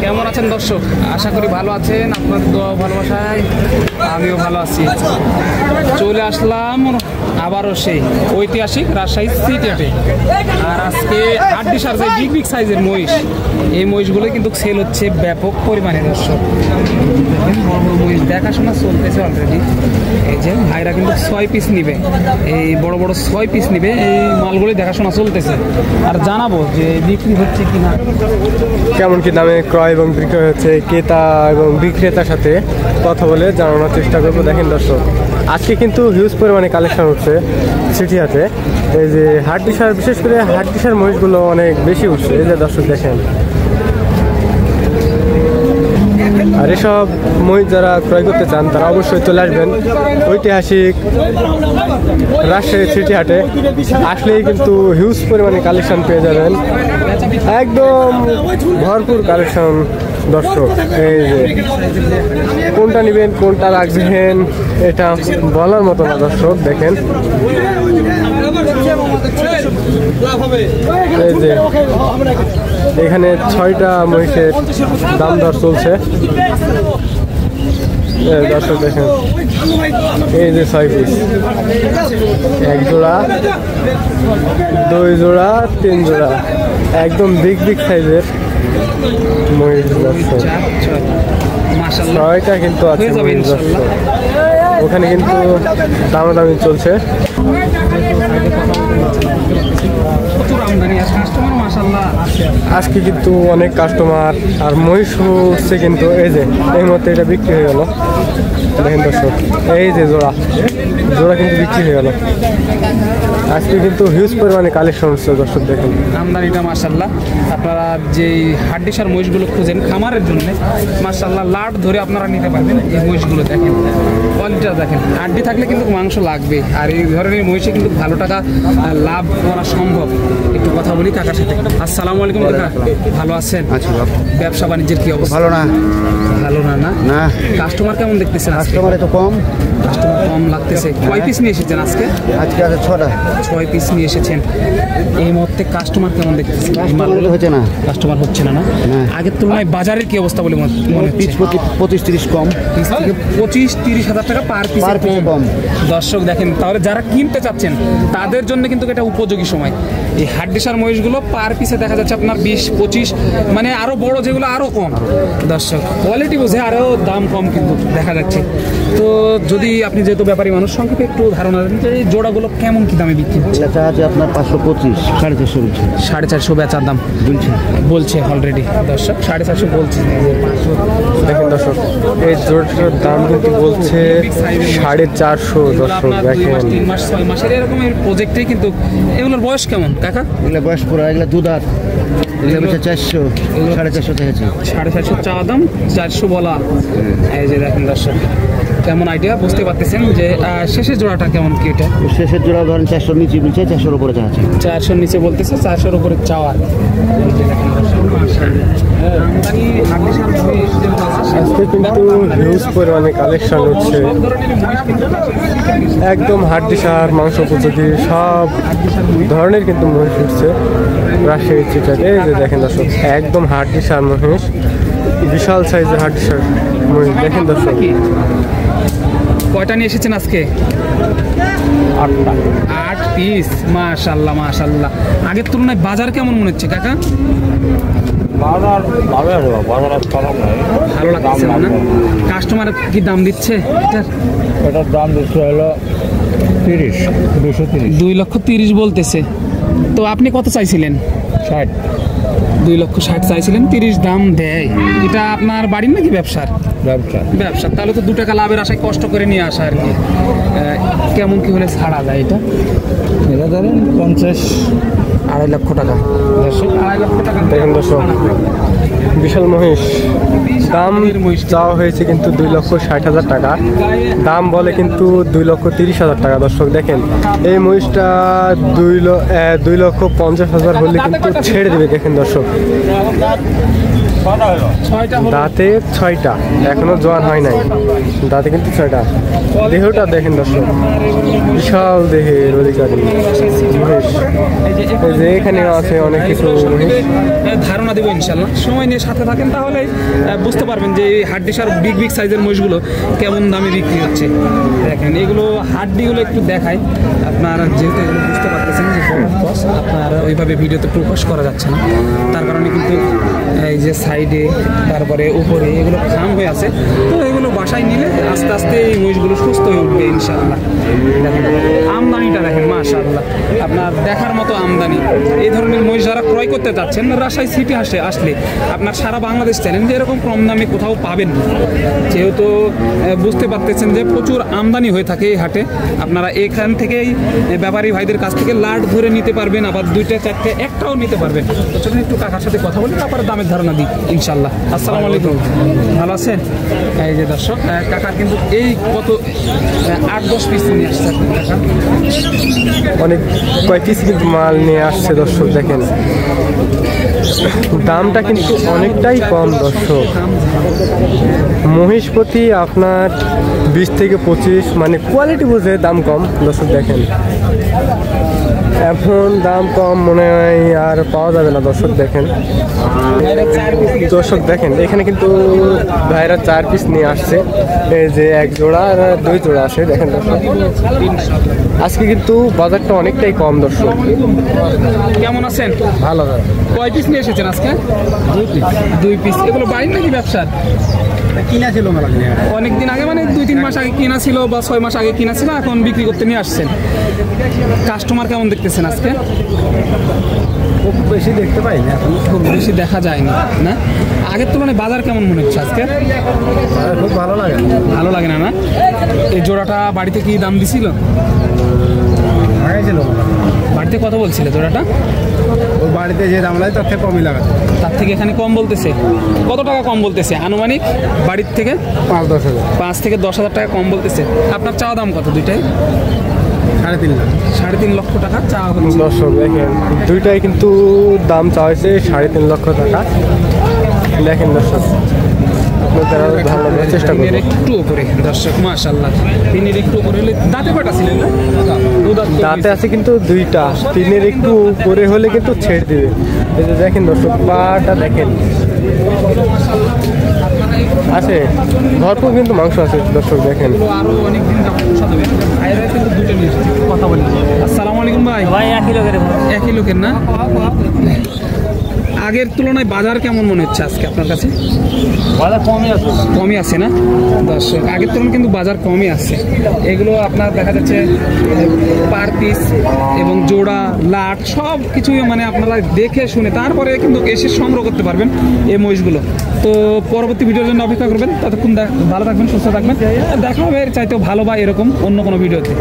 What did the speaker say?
কেমন আছেন দর্শক? আশা করি ভালো আছেন। আপনাদের দোয়া ভালোবাসায় আমিও ভালো আছি। চলে আসলাম আবারও সেই ঐতিহাসিক রাজশাহী সিটি হাটে। আর আজকে হাড্ডিসার যে বিগ বিগ সাইজের মহিষ, এই মহিষগুলো কিন্তু সেল হচ্ছে ব্যাপক পরিমাণে দর্শক। বড় বড় মহিষ দেখাশোনা চলতেছে অলরেডি। এই যে ভাইরা কিন্তু 6 পিস নিবে, এই বড় বড় 6 পিস নিবে। এই মালগুলি দেখাশোনা চলতেছে, আর জানাবো যে বিক্রি হচ্ছে কিনা, কেমন কি দামে ক্রয় এবং বিক্রয় হচ্ছে, ক্রেতা এবং বিক্রেতার সাথে কথা বলে জানানোর চেষ্টা করবো। দেখেন দর্শক, আজকে কিন্তু হিউজ পরিমাণে কালেকশন উঠছে সিটি হাটে। এই যে হাড্ডিসার, বিশেষ করে হাড্ডিসার মহিষগুলো অনেক বেশি উঠছে। এই যে দর্শক দেখেন, আর এসব মহিষ যারা ক্রয় করতে চান তারা অবশ্যই চলে আসবেন ঐতিহাসিক রাজশাহী সিটি হাটে। আসলেই কিন্তু হিউজ পরিমাণে কালেকশন পেয়ে যাবেন, একদম ভরপুর কালেকশন দর্শক। এই যে কোনটা নেবেন কোনটা রাখবেন এটা বলার মতো না দর্শক। দেখেন এই যে এখানে 6টা মহিষের দাম দর চলছে দর্শক। দেখেন এই যে 6 পিস, 1 জোড়া, 2 জোড়া, 3 জোড়া, একদম বিগ বিগ সাইজের মহিষ দর্শক। 6টা কিন্তু আছে মহিষ দর্শক। ওখানে কিন্তু দামাদামি চলছে। আজকে কিন্তু অনেক কাস্টমার আর মহিষ হচ্ছে কিন্তু। এই যে এই মুহূর্তে এটা বিক্রি হয়ে গেল। দেখেন দর্শক, এই যে জোড়া কিন্তু বিক্রি হয়ে গেল। আজকে কিন্তু হিউজ পরিমাণে কালেকশন হচ্ছে দর্শক। দেখেন আমদানিটা মাশাআল্লাহ। আপনারা যে হাড্ডিসার মহিষগুলো খুঁজেন খামারের জন্য, মাশাআল্লাহ লাট ধরে আপনারা নিতে পারবেন। এই মহিষগুলো দেখেন, কোয়ালিটিটা দেখেন। হাড্ডি থাকলে কিন্তু মাংস লাগবে, আর এই ধরনের মহিষে কিন্তু ভালো টাকা লাভ করা সম্ভব। একটু কথা বলি কাকার সাথে। আসসালামু আলাইকুম কাকা, ভালো আছেন? ব্যবসা বাণিজ্যের কি অবস্থা? ভালো না। ভালো না? না। কাস্টমার কেমন দেখতেছেন? কাস্টমার তো কম, কাস্টমার কম লাগতেছে। কয় পিস নিয়ে এসেছেন আজকে? আজকে আছে 6টা। 6 পিস নিয়ে এসেছেন। এই মুহূর্তে কাস্টমার কেমন দেখতেছেন? হচ্ছে না, কাস্টমার হচ্ছে না। আগের তুলনায় বাজারের কি অবস্থা বলে মনে হচ্ছে? 25-30 কম, 25-30 হাজার টাকা পার পিস কম। দর্শক দেখেন, তাহলে যারা কিনতে চাচ্ছেন তাদের জন্য কিন্তু এটা উপযোগী সময়। এই হাড্ডিসার মহিষগুলো পার পিসে দেখা যাচ্ছে আপনার 20-25, মানে আরো বড় যেগুলো আরো কম। দর্শক কোয়ালিটি বুঝে আরো দাম কম কিন্তু দেখা যাচ্ছে। তো যদি আপনি যেহেতু ব্যাপারী মানুষ, সংক্ষেপে একটু ধারণা দেন যে এই জোড়াগুলো কেমন কি দামে বিক্রি হচ্ছে? এটা আছে আপনার 525, 450 বলছে। 450 বেচার দাম বলছে অলরেডি দর্শক। 450 বলছে। দেখেন দর্শক, এই জোড়াটার দাম কিন্তু বলছে 450 দর্শক। দেখেন 3 মাস 6 মাসের এরকম প্রজেক্টেই কিন্তু। এগুলোর বয়স কেমন কাকা? এগুলো বয়স পুরো, এগুলো দুধার, এগুলো বলছে 400, 450 থেকে 450 চাওয়া দাম, 400 বলা। এই যে দেখেন দর্শক, কেমন আইডিয়া বুঝতে পারতেছেন যে শেষের জোড়াটা কেমন কি? এটা শেষের জোড়া ধরেন 400 নিচে বলছে, 400 উপরে চাচ্ছে। 400 নিচে বলতেছে, 400 উপরে চাওয়া। আজকে কিন্তু হিউজ পরিমাণে কালেকশন হচ্ছে, একদম হাড্ডিসার মাংস উপযোগী সব ধরনের কিন্তু মহিষ উঠছে রাজশাহী চিটাতে। এই যে দেখেন দর্শক, একদম হাড্ডিসার মহিষ, বিশাল সাইজের হাড্ডিসার মহিষ। দেখেন দর্শক, কয়টা নিয়ে এসেছেন আজকে? 8টা। 8 পিস, মাশাআল্লাহ মাশাআল্লাহ। আগের তুলনায় বাজার কেমন মনে হচ্ছে কাকা? বাজার ভালো লাগছে না? কাস্টমার কি দাম দিচ্ছে এটার দাম দিচ্ছে হলো 2,30,000 বলতেছে। তো আপনি কত চাইছিলেন? 60। 2,60,000 চাইছিলেন, 30 দাম দেয়। এটা আপনার বাড়ির নাকি ব্যবসার? ব্যবসা। তাহলে তো 2 টাকা লাভের আশায় কষ্ট করে নিয়ে আসা আর কি। কেমন কি হলে ছাড়া যায় এটা? এটা ধরেন 50, 2.5 লক্ষ টাকা। 2.5 লক্ষ টাকা দেখেন দর্শক, বিশাল মহিষ দাম চাওয়া হয়েছে কিন্তু 2,60,000 টাকা, দাম বলে কিন্তু 2,30,000 টাকা। দর্শক দেখেন এই মহিষটা 2,50,000 হলে কিন্তু ছেড়ে দেবে। দেখেন দর্শক দাঁতে 6টা, এখনো জোয়ান হয় নাই, দাঁতে কিন্তু 6টা। দেহটা দেখেন দর্শক বিশাল দেহের অধিকারী মহিষ। এই যে এখানে আছে অনেক কিছু ধারণা দেবো ইনশাল্লাহ, সময় নিয়ে সাথে থাকেন তাহলে বুঝতে পারবেন যে এই হাড্ডিসার বিগ বিগ সাইজের মহিষগুলো কেমন দামে বিক্রি হচ্ছে। দেখেন এগুলো হাড্ডিগুলো একটু দেখায়, আপনারা যেহেতু এগুলো বুঝতে পারতেছেন যে আপনার ওইভাবে ভিডিওতে প্রকাশ করা যাচ্ছে না, তার কারণে কিন্তু এই যে সাইডে তারপরে উপরে এগুলো খাম হয়ে আছে। তো এগুলো বাসায় নিলে আস্তে আস্তে এই মহিষগুলো সুস্থ হয়ে উঠবে ইনশাআল্লাহ। দেখেন আমদানিটা দেখেন মাশাআল্লাহ, আপনার দেখার মতো আমদানি। এই ধরনের মহিষ যারা ক্রয় করতে চাচ্ছেন রাজশাহী সিটি আসলে আপনার সারা বাংলাদেশ চ্যালেঞ্জ এরকম কম দামে কোথাও পাবেন না। যেহেতু বুঝতে পারতেছেন যে প্রচুর আমদানি হয়ে থাকে এই হাটে, আপনারা এখান থেকেই ব্যাপারী ভাইদের কাছ থেকে লাট ধরে নিতে পারবেন, আবার 2টা 4টে একটাও নিতে পারবেন। তো চলুন একটু কাকার সাথে কথা বলি, তারপরে দামের ধারণা দিই ইনশাল্লাহ। আসসালামু আলাইকুম, ভালো আছেন? এই যে দর্শক কাকার কিন্তু এই কত 8-10 পিস নিয়ে আসছে কাকা, অনেক কয় পিস কিন্তু মাল নিয়ে আসছে। দর্শক দেখেন দামটা কিন্তু অনেকটাই কম। দর্শক মহিষ প্রতি আপনার 20 থেকে 25, মানে কোয়ালিটি বুঝে দাম কম। দর্শক দেখেন এখন দাম কম মনে হয় আর পাওয়া যাবে না। দর্শক দেখেন এখানে কিন্তু ভাইরা 4 পিস নিয়ে আসছে। এই যে 1 জোড়া আর 2 জোড়া আছে। দেখেন দর্শক আজকে কিন্তু বাজারটা অনেকটাই কম। দর্শক কেমন আছেন? ভালো। কয় পিস নিয়ে এসেছেন আজকে? 2 পিস। এগুলো বাড়ির নাকি ব্যবসার? কিনা ছিল অনেকদিন আগে, মানে 2-3 মাস আগে কিনা ছিল বা 6 মাস আগে কিনা ছিল, এখন বিক্রি করতে নিয়ে আসছেন। কাস্টমার কেমন দেখতেছেন আজকে? খুব বেশি দেখতে পাই না, খুব বেশি দেখা যায়নি না। আগের তুলনায় বাজার কেমন মনে হচ্ছে আজকে? খুব ভালো লাগে না। এই জোড়াটা বাড়িতে কি দাম দিছিল? বাড়িতে কত বলছিল জোড়াটা? ওর বাড়িতে যে দাম লাগে তার থেকে কমই লাগাচ্ছে। তার থেকে এখানে কম বলতেছে। কত টাকা কম বলতেছে আনুমানিক বাড়ির থেকে? 5-10 হাজার। 5 থেকে 10,000 টাকা কম বলতেছে। আপনার চাওয়া দাম কত দুইটাই? 3.5 লক্ষ টাকা চাওয়া হচ্ছে। দর্শক দেখেন দুইটাই কিন্তু দাম চাওয়া হয়েছে 3.5 লক্ষ টাকা। দেখেন দর্শক চেষ্টা করবেন একটু উপরে। দর্শক মাশাআল্লাহ 3-এর একটু উপরে হলে দাঁতে কয়টা ছিলেন না? দাঁতে আছে কিন্তু 2টা, 3-এর একটু উপরে হলে কিন্তু ছেড়ে দিবে। এই যে দেখেন দর্শক পাটা দেখেন আছে ভরপুর কিন্তু মাংস আছে। দর্শক দেখেন আরো অনেক দিন কিন্তু 2টা নিয়ে কথা বলি। আসসালামু আলাইকুম ভাই। একই লোকের না? আগের তুলনায় বাজার কেমন মনে হচ্ছে আজকে আপনার কাছে? বাজার কমই আছে না? দর্শক আগের তুলনায় কিন্তু বাজার কমই আছে। এগুলো আপনার দেখা যাচ্ছে পার পিস এবং জোড়া লাট সব কিছুই মানে আপনারা দেখে শুনে তারপরে কিন্তু এসে সংগ্রহ করতে পারবেন এই মহিষগুলো। তো পরবর্তী ভিডিওর জন্য অপেক্ষা করবেন। ততক্ষণ ভালো থাকবেন, সুস্থ থাকবেন। দেখা হবে এর চাইতেও ভালো বা এরকম অন্য কোনো ভিডিওতে।